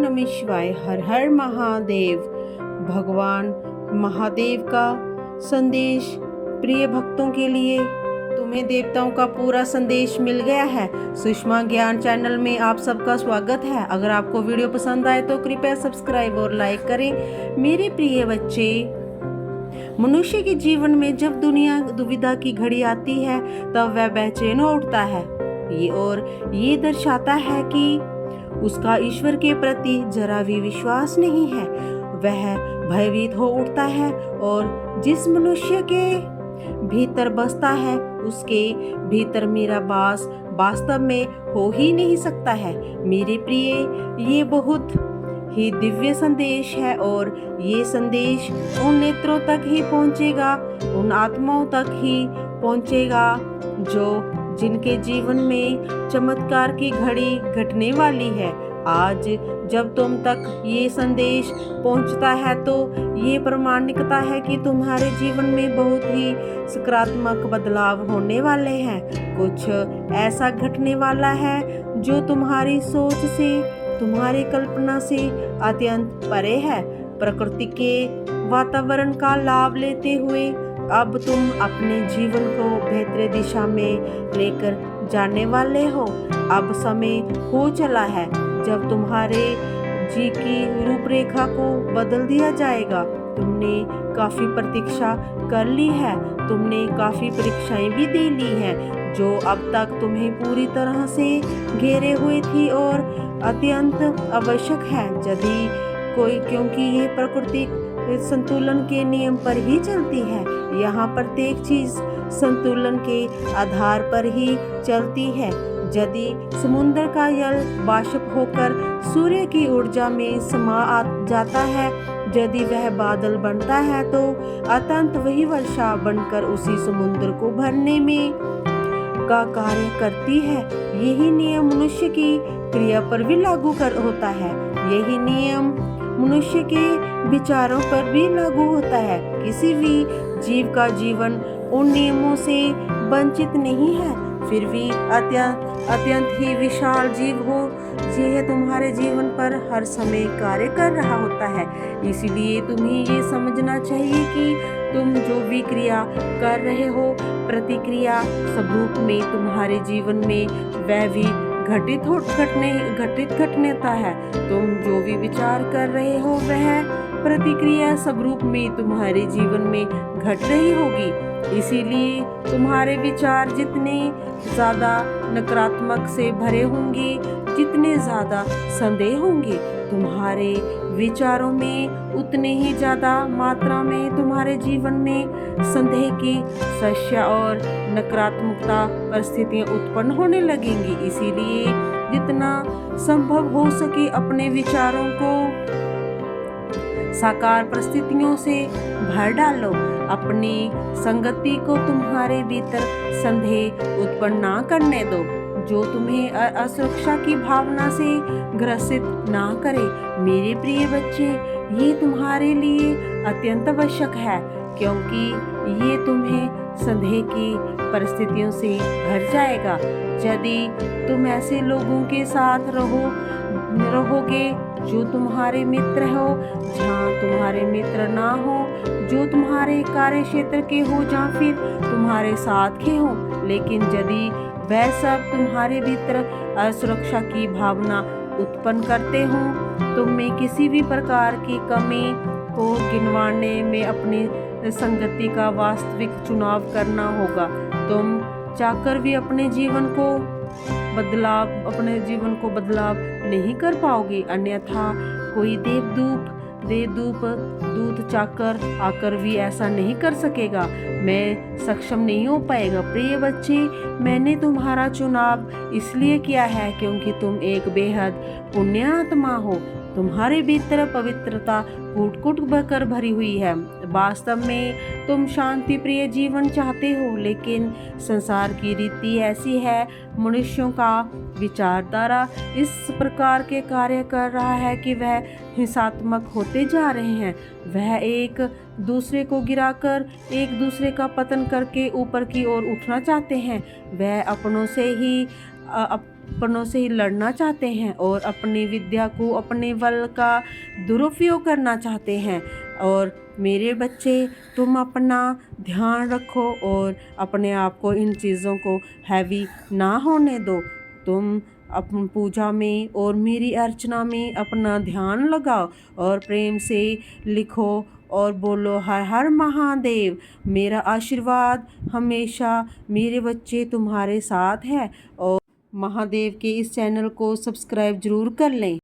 नमः शिवाय। हर हर महादेव। भगवान महादेव का संदेश प्रिय भक्तों के लिए। तुम्हें देवताओं का पूरा संदेश मिल गया है। सुषमा ज्ञान चैनल में आप सबका स्वागत है। अगर आपको वीडियो पसंद आए तो कृपया सब्सक्राइब और लाइक करें। मेरे प्रिय बच्चे, मनुष्य के जीवन में जब दुनिया दुविधा की घड़ी आती है तब वह बेचैन हो उठता है। ये दर्शाता है कि उसका ईश्वर के प्रति जरा भी विश्वास नहीं है। वह भयभीत हो उठता है और जिस मनुष्य के भीतर बसता है उसके भीतर मेरा वास वास्तव में हो ही नहीं सकता है। मेरे प्रिय, ये बहुत ही दिव्य संदेश है और ये संदेश उन नेत्रों तक ही पहुंचेगा, उन आत्माओं तक ही पहुंचेगा जिनके जीवन में चमत्कार की घड़ी घटने वाली है। आज जब तुम तक ये संदेश पहुंचता है तो ये प्रमाणिकता है कि तुम्हारे जीवन में बहुत ही सकारात्मक बदलाव होने वाले हैं। कुछ ऐसा घटने वाला है जो तुम्हारी सोच से, तुम्हारी कल्पना से अत्यंत परे है। प्रकृति के वातावरण का लाभ लेते हुए अब तुम अपने जीवन को बेहतर दिशा में लेकर जाने वाले हो। अब समय हो चला है जब तुम्हारे जी की रूपरेखा को बदल दिया जाएगा। तुमने काफी प्रतीक्षा कर ली है, तुमने काफी परीक्षाएं भी दे ली हैं जो अब तक तुम्हें पूरी तरह से घेरे हुए थी और अत्यंत आवश्यक है क्योंकि ये प्रकृति संतुलन के नियम पर ही चलती है। यहाँ प्रत्येक चीज संतुलन के आधार पर ही चलती है। यदि समुद्र का जल वाष्प होकर सूर्य की ऊर्जा में समा जाता है, यदि वह बादल बनता है तो अतंत वही वर्षा बनकर उसी समुद्र को भरने में का कार्य करती है। यही नियम मनुष्य की क्रिया पर भी लागू होता है। यही नियम मनुष्य के विचारों पर भी लागू होता है। किसी भी जीव का जीवन उन नियमों से वंचित नहीं है। फिर भी अत्यंत ही विशाल जीव हो, यह तुम्हारे जीवन पर हर समय कार्य कर रहा होता है। इसलिए तुम्हें ये समझना चाहिए कि तुम जो भी क्रिया कर रहे हो, प्रतिक्रिया स्वरूप में तुम्हारे जीवन में वह भी घटित घटनेता है। तुम जो भी विचार कर रहे हो वह प्रतिक्रिया स्वरूप में तुम्हारे जीवन में घट रही होगी। इसीलिए तुम्हारे विचार जितने ज्यादा नकारात्मक से भरे होंगे, जितने ज्यादा संदेह होंगे, तुम्हारे विचारों में उतने ही ज्यादा मात्रा में तुम्हारे जीवन में संदेह की समस्या और नकारात्मकता परिस्थितियां उत्पन्न होने लगेंगी। इसीलिए जितना संभव हो सके अपने विचारों को साकार परिस्थितियों से भर डालो। अपनी संगति को तुम्हारे भीतर संदेह उत्पन्न ना करने दो जो तुम्हें असुरक्षा की भावना से ग्रसित ना करे। मेरे प्रिय बच्चे, ये तुम्हारे लिए अत्यंत आवश्यक है क्योंकि ये तुम्हें संदेह की परिस्थितियों से भर जाएगा। यदि तुम ऐसे लोगों के साथ रहोगे जो तुम्हारे मित्र हो, जहाँ तुम्हारे मित्र ना हो, जो तुम्हारे कार्य क्षेत्र के हो या फिर तुम्हारे साथ के हो, लेकिन यदि वह सब तुम्हारे भीतर असुरक्षा की भावना उत्पन्न करते हो, तुम में किसी भी प्रकार की कमी को गिनवाने में अपनी संगति का वास्तविक चुनाव करना होगा। तुम चाहकर भी अपने जीवन को बदलाव नहीं कर पाओगे। अन्यथा कोई दूत चाकर आकर भी ऐसा नहीं कर सकेगा। मैं सक्षम नहीं हो पाएगा। प्रिय बच्चे, मैंने तुम्हारा चुनाव इसलिए किया है क्योंकि तुम एक बेहद पुण्य आत्मा हो। तुम्हारे भीतर पवित्रता कूट कर भरी हुई है। वास्तव में तुम शांति प्रिय जीवन चाहते हो, लेकिन संसार की रीति ऐसी है, मनुष्यों का विचारधारा इस प्रकार के कार्य कर रहा है कि वह हिंसात्मक होते जा रहे हैं। वह एक दूसरे को गिराकर एक दूसरे का पतन करके ऊपर की ओर उठना चाहते हैं। वह अपनों से ही उपकरणों से लड़ना चाहते हैं और अपनी विद्या को, अपने बल का दुरुपयोग करना चाहते हैं। और मेरे बच्चे, तुम अपना ध्यान रखो और अपने आप को इन चीज़ों को हैवी ना होने दो। तुम अपनी पूजा में और मेरी अर्चना में अपना ध्यान लगाओ और प्रेम से लिखो और बोलो हर हर महादेव। मेरा आशीर्वाद हमेशा मेरे बच्चे तुम्हारे साथ है। और महादेव के इस चैनल को सब्सक्राइब जरूर कर लें।